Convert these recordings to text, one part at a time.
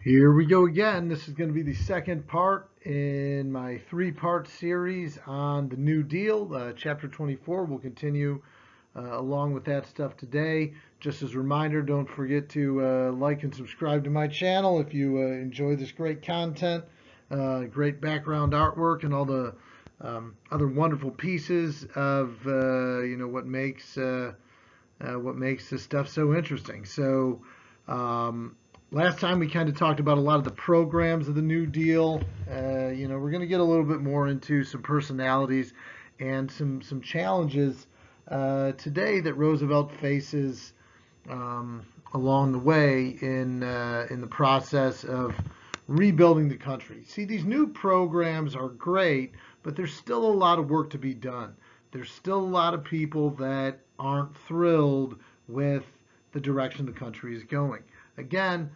Here we go again. This is going to be the second part in my three-part series on the New Deal. Chapter 24 will continue along with that stuff today. Just as a reminder, don't forget to like and subscribe to my channel if you enjoy this great content, great background artwork, and all the other wonderful pieces of what makes this stuff so interesting. So. Last time we kind of talked about a lot of the programs of the New Deal. We're going to get a little bit more into some personalities and some challenges today that Roosevelt faces along the way in the process of rebuilding the country. See, these new programs are great, but there's still a lot of work to be done. There's still a lot of people that aren't thrilled with the direction the country is going. Again,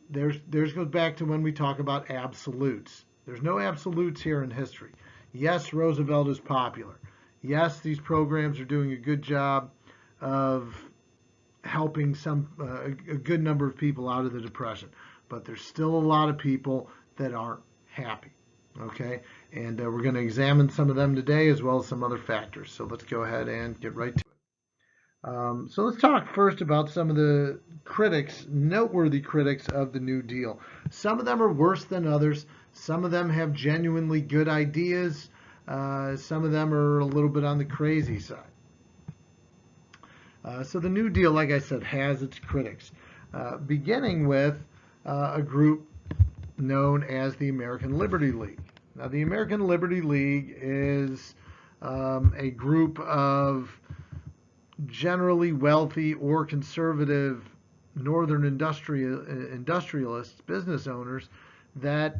there's goes back to when we talk about absolutes. There's no absolutes here in history. Yes, Roosevelt is popular. Yes, these programs are doing a good job of helping a good number of people out of the Depression. But there's still a lot of people that aren't happy. Okay? And we're going to examine some of them today as well as some other factors. So let's go ahead and get right to it. So let's talk first about some of the critics, noteworthy critics of the New Deal. Some of them are worse than others. Some of them have genuinely good ideas. Some of them are a little bit on the crazy side. So the New Deal, like I said, has its critics, beginning with a group known as the American Liberty League. Now, the American Liberty League is a group of generally wealthy or conservative northern industrialists, business owners, that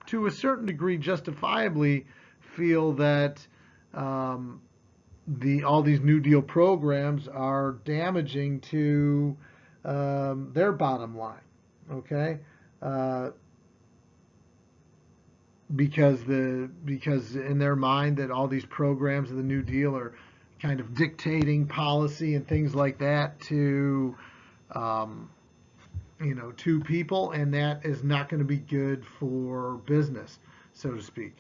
to a certain degree justifiably feel that all these New Deal programs are damaging to their bottom line. Okay, because in their mind that all these programs of the New Deal are kind of dictating policy and things like that to people, and that is not going to be good for business, so to speak.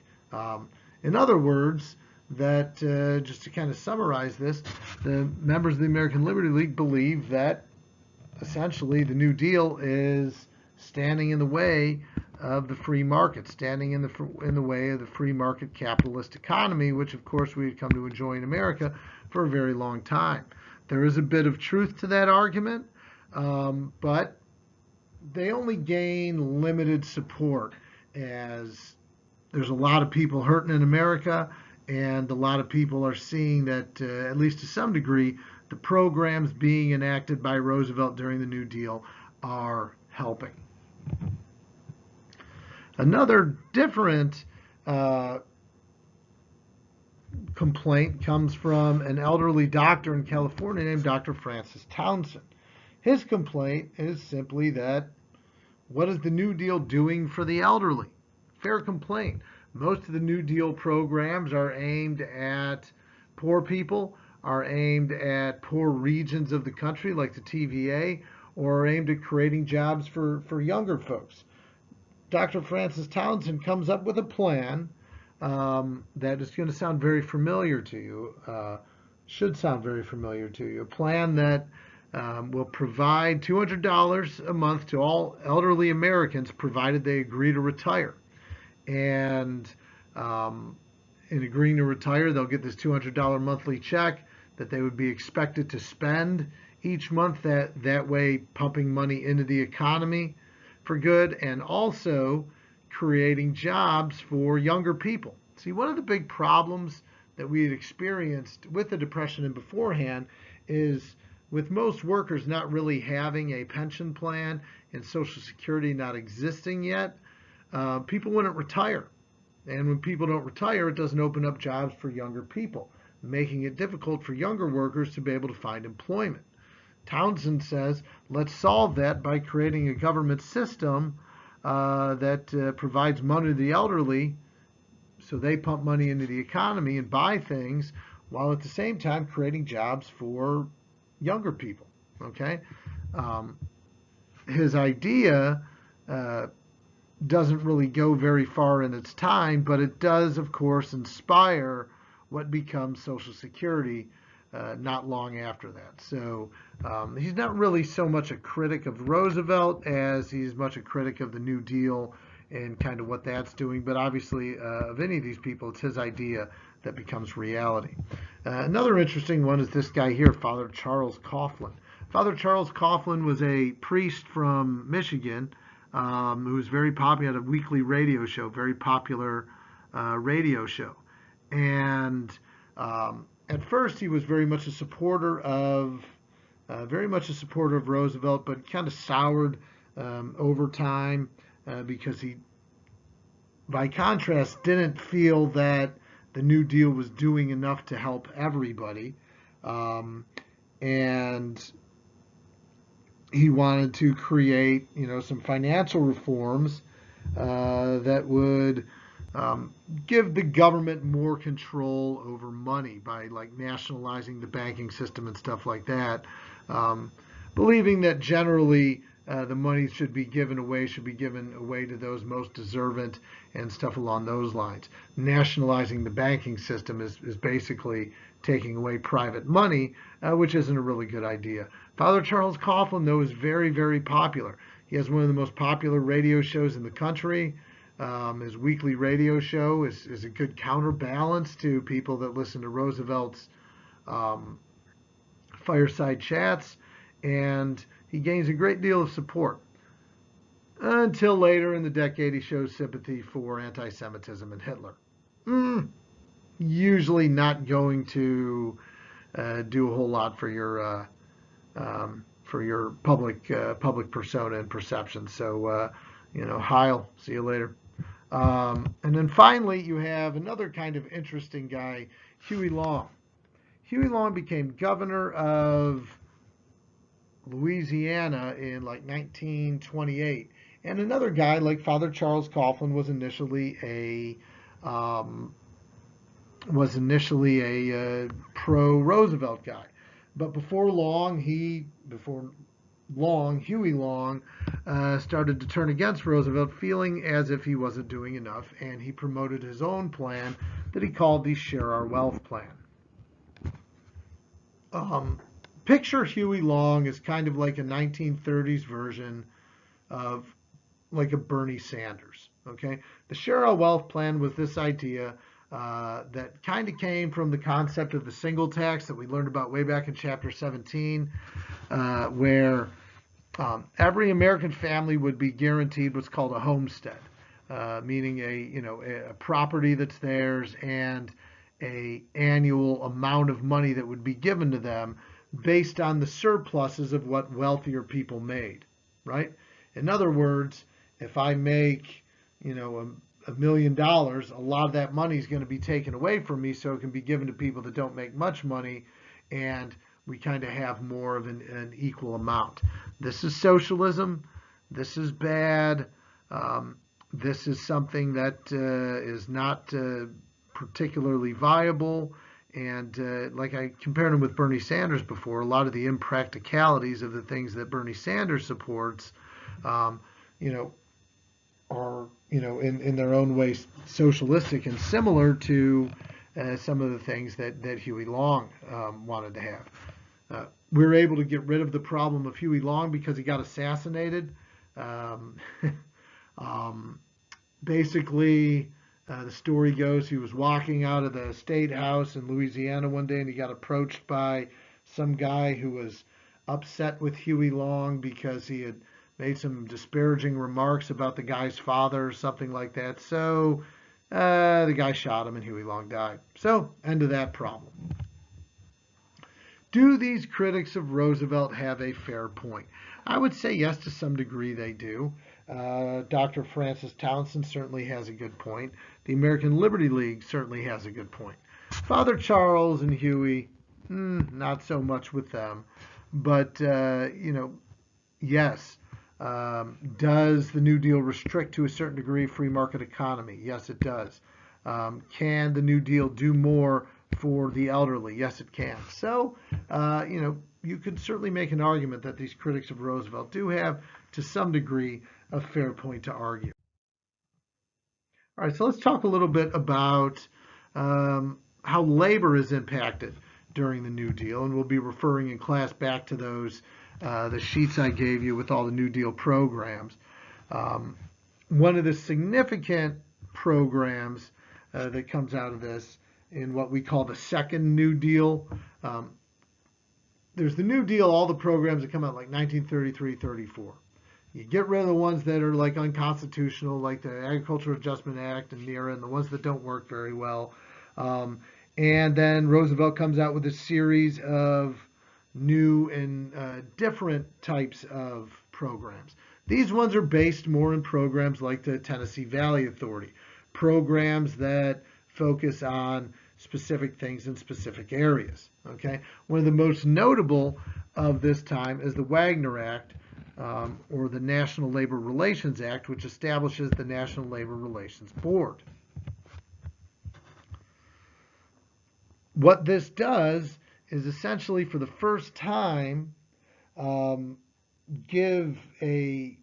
In other words, that just to kind of summarize this, the members of the American Liberty League believe that essentially the New Deal is standing in the way of the free market, standing in the way of the free market capitalist economy, which of course we had come to enjoy in America for a very long time. There is a bit of truth to that argument, but they only gain limited support, as there's a lot of people hurting in America, and a lot of people are seeing that, at least to some degree, the programs being enacted by Roosevelt during the New Deal are helping. Another different complaint comes from an elderly doctor in California named Dr. Francis Townsend. His complaint is simply that, what is the New Deal doing for the elderly? Fair complaint. Most of the New Deal programs are aimed at poor people, are aimed at poor regions of the country like the TVA, or are aimed at creating jobs for younger folks. Dr. Francis Townsend comes up with a plan that is going to sound very familiar to you, should sound very familiar to you. A plan that will provide $200 a month to all elderly Americans, provided they agree to retire. And in agreeing to retire, they'll get this $200 monthly check that they would be expected to spend each month, that way pumping money into the economy for good, and also creating jobs for younger people. See, one of the big problems that we had experienced with the Depression and beforehand is with most workers not really having a pension plan and Social Security not existing yet, people wouldn't retire. And when people don't retire, it doesn't open up jobs for younger people, making it difficult for younger workers to be able to find employment. Townsend says, let's solve that by creating a government system that provides money to the elderly, so they pump money into the economy and buy things, while at the same time creating jobs for younger people. Okay, his idea doesn't really go very far in its time, but it does, of course, inspire what becomes Social Security not long after that. So he's not really so much a critic of Roosevelt as he's much a critic of the New Deal and kind of what that's doing. But obviously, of any of these people, it's his idea that becomes reality. Another interesting one is this guy here, Father Charles Coughlin. Father Charles Coughlin was a priest from Michigan who was very popular, had a weekly radio show, very popular radio show. And at first, he was very much a supporter of Roosevelt, but kind of soured over time because he, by contrast, didn't feel that the New Deal was doing enough to help everybody, and he wanted to create, some financial reforms that would give the government more control over money by like nationalizing the banking system and stuff like that, believing that generally the money should be given away to those most deserving and stuff along those lines. Nationalizing the banking system is basically taking away private money, which isn't a really good idea. Father Charles Coughlin, though, is very, very popular. He has one of the most popular radio shows in the country. His weekly radio show is a good counterbalance to people that listen to Roosevelt's fireside chats, and he gains a great deal of support. Until later in the decade, he shows sympathy for anti-Semitism and Hitler. Usually not going to do a whole lot for your public persona and perception. So, Heil, see you later. And then finally, you have another kind of interesting guy, Huey Long. Huey Long became governor of Louisiana in like 1928. And another guy like Father Charles Coughlin was initially a pro-Roosevelt guy. But before long, Huey Long started to turn against Roosevelt, feeling as if he wasn't doing enough, and he promoted his own plan that he called the Share Our Wealth Plan. Picture Huey Long as kind of like a 1930s version of like a Bernie Sanders. Okay, the Share Our Wealth Plan was this idea that kind of came from the concept of the single tax that we learned about way back in chapter 17, where every American family would be guaranteed what's called a homestead, meaning a property that's theirs and a annual amount of money that would be given to them based on the surpluses of what wealthier people made, right? In other words, if I make, $1 million, a lot of that money is going to be taken away from me, so it can be given to people that don't make much money, and we kind of have more of an equal amount. This is socialism. This is bad. This is something that is not particularly viable. And like I compared him with Bernie Sanders before, a lot of the impracticalities of the things that Bernie Sanders supports, are, in their own way socialistic and similar to some of the things that Huey Long wanted to have. We were able to get rid of the problem of Huey Long because he got assassinated. Basically, the story goes he was walking out of the state house in Louisiana one day and he got approached by some guy who was upset with Huey Long because he had made some disparaging remarks about the guy's father or something like that. So the guy shot him and Huey Long died. So, end of that problem. Do these critics of Roosevelt have a fair point? I would say yes, to some degree they do. Dr. Francis Townsend certainly has a good point. The American Liberty League certainly has a good point. Father Charles and Huey, not so much with them. But, yes. Does the New Deal restrict to a certain degree free market economy? Yes, it does. Can the New Deal do more for the elderly? Yes, it can. So, you could certainly make an argument that these critics of Roosevelt do have to some degree, a fair point to argue. All right, so let's talk a little bit about how labor is impacted during the New Deal, and we'll be referring in class back to those the sheets I gave you with all the New Deal programs. One of the significant programs that comes out of this in what we call the second New Deal. There's the New Deal, all the programs that come out like 1933, 34. You get rid of the ones that are like unconstitutional, like the Agricultural Adjustment Act and NERA, and the ones that don't work very well. And then Roosevelt comes out with a series of new and different types of programs. These ones are based more in programs like the Tennessee Valley Authority, programs that focus on specific things in specific areas. Okay, one of the most notable of this time is the Wagner Act, or the National Labor Relations Act, which establishes the National Labor Relations Board. What this does is essentially, for the first time, give a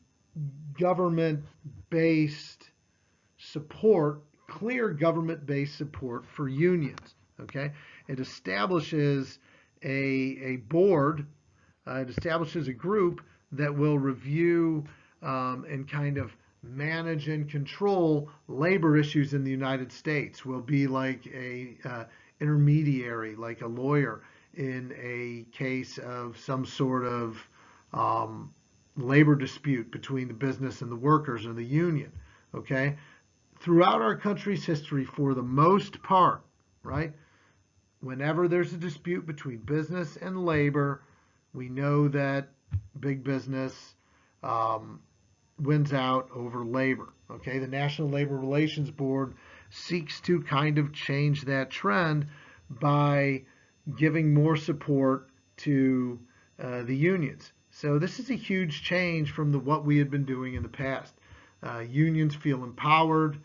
government-based support, clear government-based support for unions. Okay, it establishes a board, it establishes a group that will review and kind of manage and control labor issues in the United States. Will be like a intermediary, like a lawyer in a case of some sort of labor dispute between the business and the workers and the union. Okay, throughout our country's history, for the most part, right, whenever there's a dispute between business and labor, we know that big business wins out over labor. Okay, the National Labor Relations Board seeks to kind of change that trend by giving more support to the unions. So this is a huge change from what we had been doing in the past. Unions feel empowered,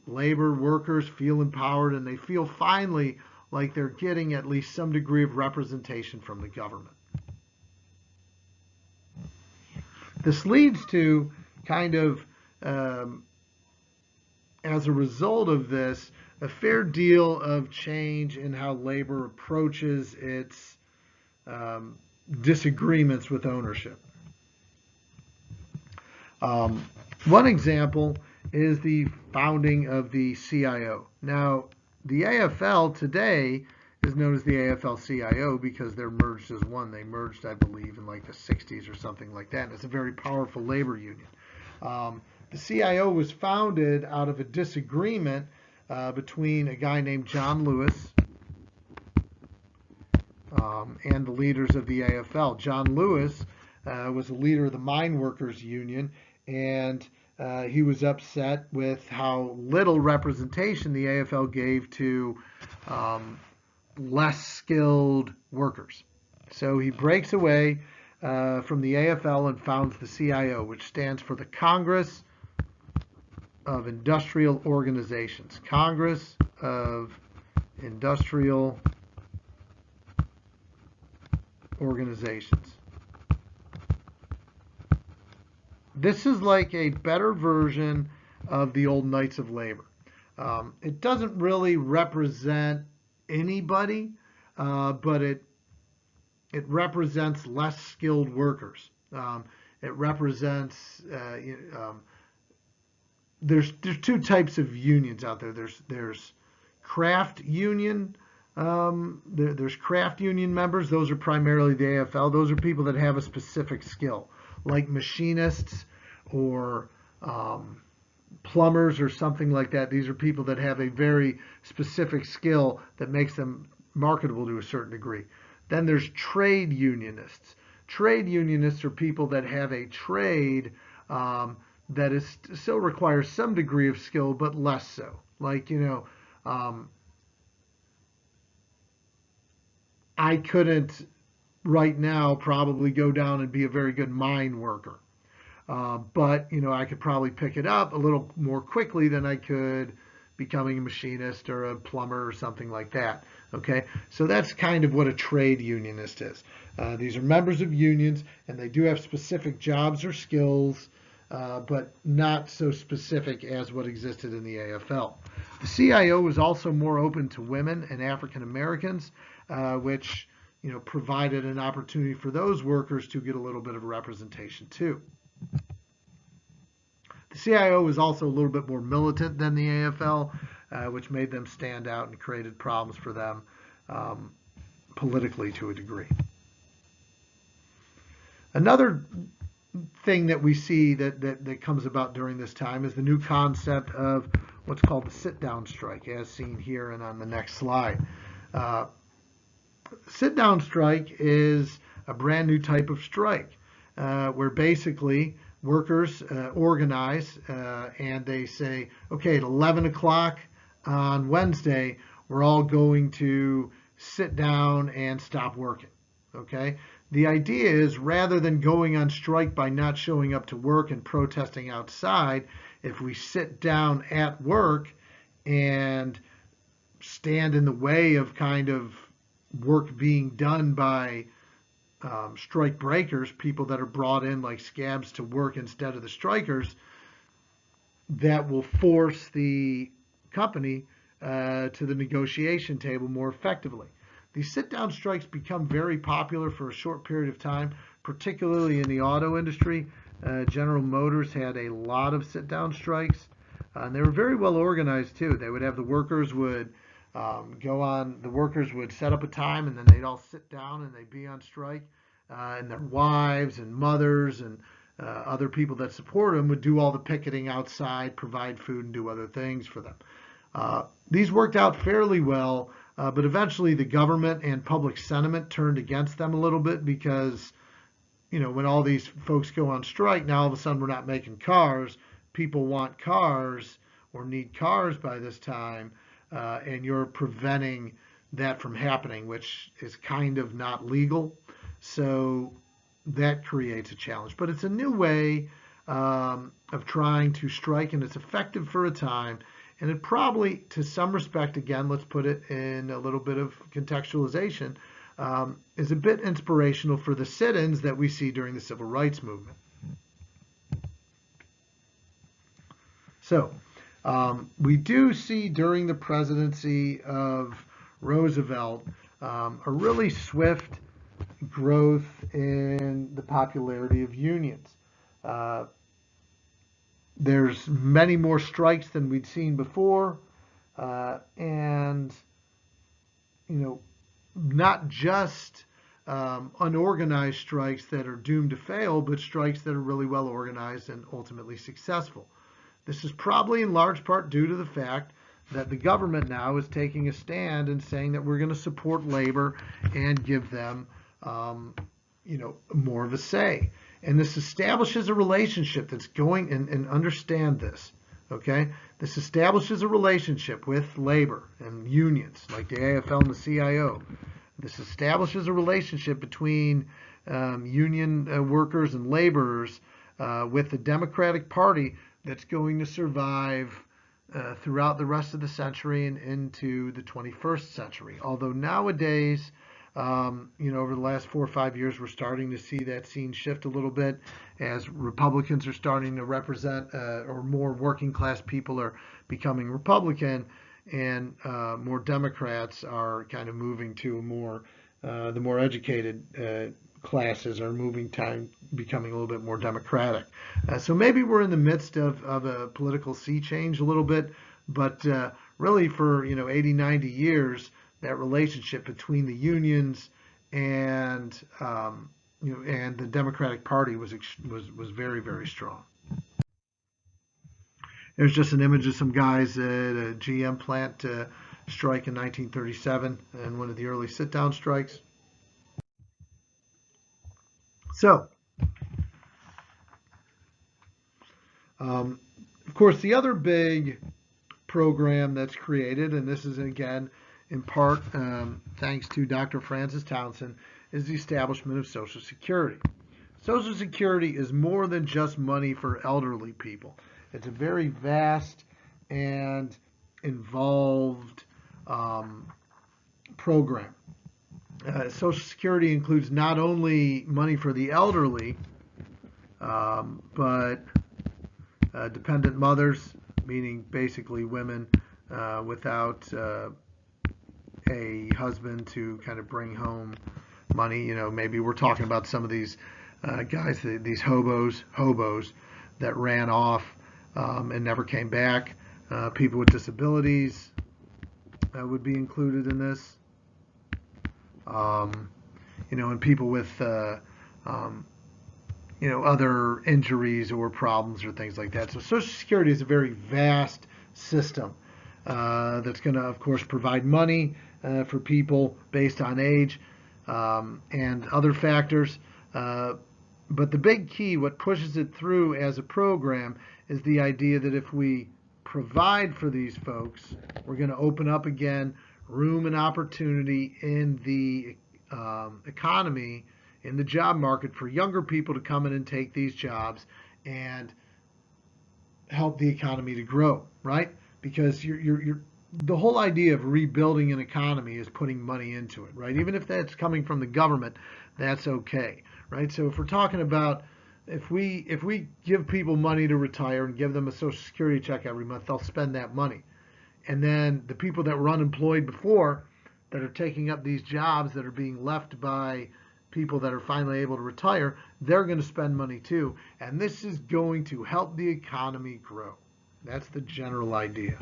labor workers feel empowered, and they feel finally like they're getting at least some degree of representation from the government. This leads to kind of, as a result of this, a fair deal of change in how labor approaches its disagreements with ownership. One example is the founding of the CIO. Now, the AFL today is known as the AFL-CIO because they're merged as one. They merged, I believe, in like the 60s or something like that. And it's a very powerful labor union. The CIO was founded out of a disagreement between a guy named John Lewis and the leaders of the AFL. John Lewis was a leader of the Mine Workers Union, and he was upset with how little representation the AFL gave to less skilled workers. So he breaks away from the AFL and founds the CIO, which stands for the Congress of Industrial Organizations. Congress of Industrial Organizations. This is like a better version of the old Knights of Labor. It doesn't really represent anybody, but it represents less skilled workers. It represents there's two types of unions out there. There's craft union. There's craft union members. Those are primarily the AFL. Those are people that have a specific skill, like machinists or plumbers or something like that. These are people that have a very specific skill that makes them marketable to a certain degree. Then there's trade unionists. Trade unionists are people that have a trade that is still requires some degree of skill, but less so. Like, I couldn't right now probably go down and be a very good mine worker. But, I could probably pick it up a little more quickly than I could becoming a machinist or a plumber or something like that. Okay, so that's kind of what a trade unionist is. These are members of unions, and they do have specific jobs or skills, but not so specific as what existed in the AFL. The CIO was also more open to women and African Americans, which provided an opportunity for those workers to get a little bit of representation too. The CIO was also a little bit more militant than the AFL, which made them stand out and created problems for them politically to a degree. Another thing that we see that comes about during this time is the new concept of what's called the sit-down strike, as seen here and on the next slide. Sit-down strike is a brand new type of strike where basically workers organize and they say, okay, at 11 o'clock on Wednesday, we're all going to sit down and stop working. Okay? The idea is rather than going on strike by not showing up to work and protesting outside, if we sit down at work and stand in the way of kind of work being done by strike breakers, people that are brought in like scabs to work instead of the strikers, that will force the company to the negotiation table more effectively. These sit-down strikes become very popular for a short period of time, particularly in the auto industry. General Motors had a lot of sit-down strikes, and they were very well organized too. They would have the workers would the workers would set up a time, and then they'd all sit down and they'd be on strike, and their wives and mothers and other people that support them would do all the picketing outside, provide food, and do other things for them. These worked out fairly well. But eventually the government and public sentiment turned against them a little bit because, when all these folks go on strike, now all of a sudden we're not making cars. People want cars or need cars by this time, and you're preventing that from happening, which is kind of not legal. So that creates a challenge. But it's a new way of trying to strike, and it's effective for a time. And it probably, to some respect, again, let's put it in a little bit of contextualization, is a bit inspirational for the sit-ins that we see during the Civil Rights Movement. So, we do see during the presidency of Roosevelt a really swift growth in the popularity of unions. There's many more strikes than we'd seen before, and not just unorganized strikes that are doomed to fail, but strikes that are really well organized and ultimately successful. This is probably in large part due to the fact that the government now is taking a stand and saying that we're going to support labor and give them, more of a say. And this establishes a relationship that's going, and understand this, okay? This establishes a relationship with labor and unions like the AFL and the CIO. This establishes a relationship between union workers and laborers with the Democratic Party that's going to survive throughout the rest of the century and into the 21st century. Although nowadays, over the last 4 or 5 years, we're starting to see that scene shift a little bit as Republicans are starting to represent, or more working class people are becoming Republican, and more Democrats are kind of moving to the more educated classes are becoming a little bit more Democratic. So maybe we're in the midst of a political sea change a little bit, but really for 80, 90 years, that relationship between the unions and and the Democratic Party was very, very strong. There's just an image of some guys at a GM plant strike in 1937 and one of the early sit-down strikes. So, of course, the other big program that's created, and this is again in part thanks to Dr. Francis Townsend, is the establishment of Social Security. Social Security is more than just money for elderly people. It's a very vast and involved program. Social Security includes not only money for the elderly, but dependent mothers, meaning basically women without a husband to kind of bring home money. You know, maybe we're talking about some of these guys, these hobos that ran off and never came back. People with disabilities would be included in this. You know, and people with you know, other injuries or problems or things like that. So Social Security is a very vast system that's going to, of course, provide money for people based on age and other factors. But the big key, what pushes it through as a program, is the idea that if we provide for these folks, we're going to open up again room and opportunity in the economy, in the job market, for younger people to come in and take these jobs and help the economy to grow, right? Because the whole idea of rebuilding an economy is putting money into it, right? Even if that's coming from the government, that's okay, right? So if we're talking about if we give people money to retire and give them a Social Security check every month, they'll spend that money. And then the people that were unemployed before, that are taking up these jobs that are being left by people that are finally able to retire, they're going to spend money too. And this is going to help the economy grow. That's the general idea.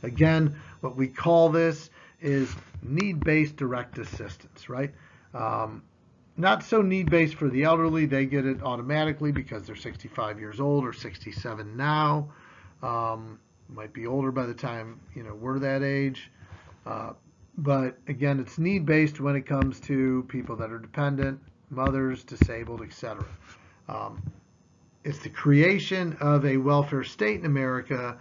Again, what we call this is need-based direct assistance, right? Not so need-based for the elderly. They get it automatically because they're 65 years old or 67 now. Might be older by the time, you know, we're that age. But again, it's need-based when it comes to people that are dependent, mothers, disabled, etc. It's the creation of a welfare state in America,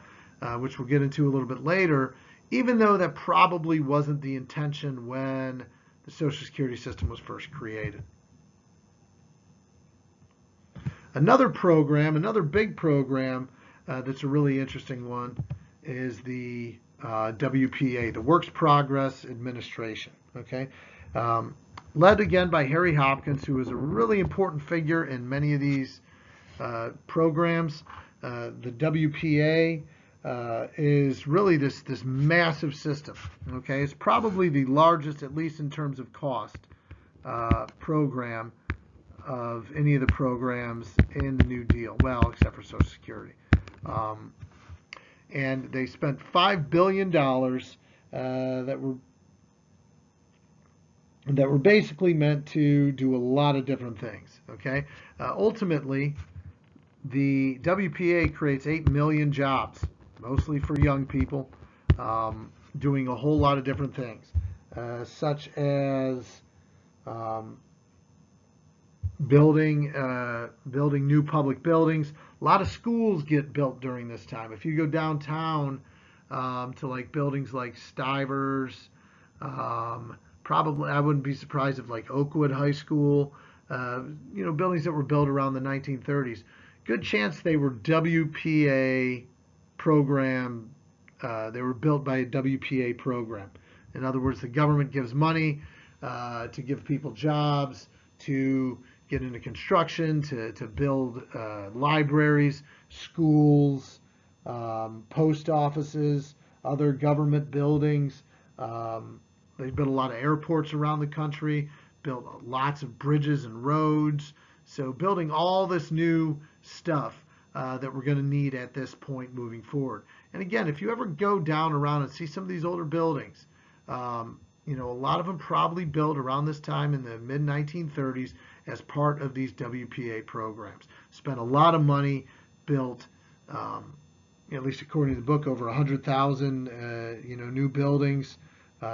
which we'll get into a little bit later, even though that probably wasn't the intention when the Social Security system was first created. Another program, another big program that's a really interesting one, is the WPA, the Works Progress Administration. Okay, led again by Harry Hopkins, who is a really important figure in many of these programs. The WPA is really this massive system. Okay, it's probably the largest, at least in terms of cost, program of any of the programs in the New Deal. Well, except for Social Security. And they spent $5 billion that were basically meant to do a lot of different things. Okay, ultimately, the WPA creates 8 million jobs, mostly for young people, doing a whole lot of different things, such as building new public buildings. A lot of schools get built during this time. If you go downtown to like buildings like Stivers, probably I wouldn't be surprised if like Oakwood High School, you know, buildings that were built around the 1930s. Good chance they were WPA program. They were built by a WPA program. In other words, the government gives money to give people jobs, to get into construction, to build libraries, schools, post offices, other government buildings. They built a lot of airports around the country, built lots of bridges and roads. So building all this new stuff that we're going to need at this point moving forward. And again, if you ever go down around and see some of these older buildings, you know, a lot of them probably built around this time in the mid-1930s as part of these WPA programs. Spent a lot of money, built, at least according to the book, over 100,000, you know, new buildings,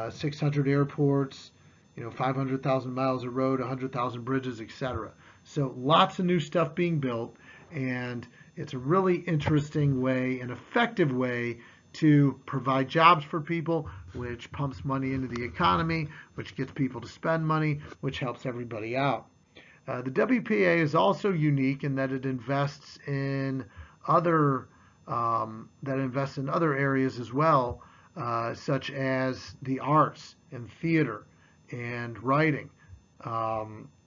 600 airports, you know, 500,000 miles of road, 100,000 bridges, etc. So lots of new stuff being built, and it's a really interesting way, an effective way to provide jobs for people, which pumps money into the economy, which gets people to spend money, which helps everybody out. The WPA is also unique in that it invests in other areas as well, such as the arts and theater and writing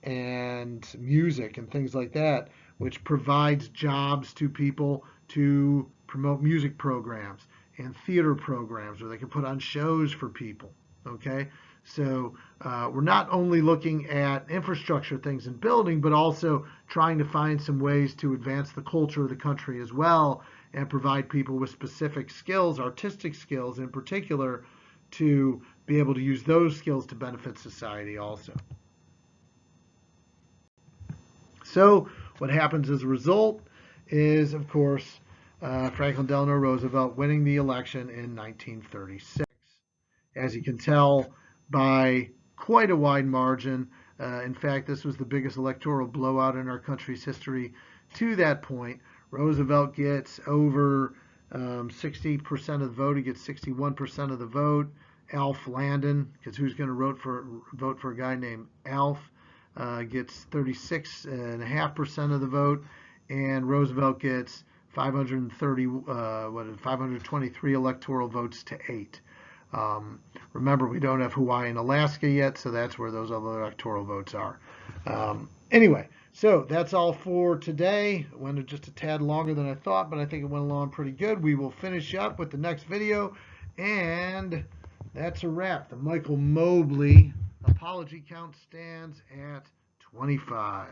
and music and things like that, which provides jobs to people to promote music programs and theater programs where they can put on shows for people. Okay, so we're not only looking at infrastructure things and building, but also trying to find some ways to advance the culture of the country as well and provide people with specific skills, artistic skills in particular, to be able to use those skills to benefit society also. So what happens as a result is, of course, Franklin Delano Roosevelt winning the election in 1936. As you can tell, by quite a wide margin. In fact, this was the biggest electoral blowout in our country's history to that point. Roosevelt gets over 60% of the vote. He gets 61% of the vote. Alf Landon, because who's going to vote for a guy named Alf, gets 36.5% of the vote, and Roosevelt gets 523 electoral votes to 8. Remember, we don't have Hawaii and Alaska yet, so that's where those other electoral votes are. Anyway, so that's all for today. It went just a tad longer than I thought, but I think it went along pretty good. We will finish up with the next video, and that's a wrap. The Michael Mobley apology count stands at 25.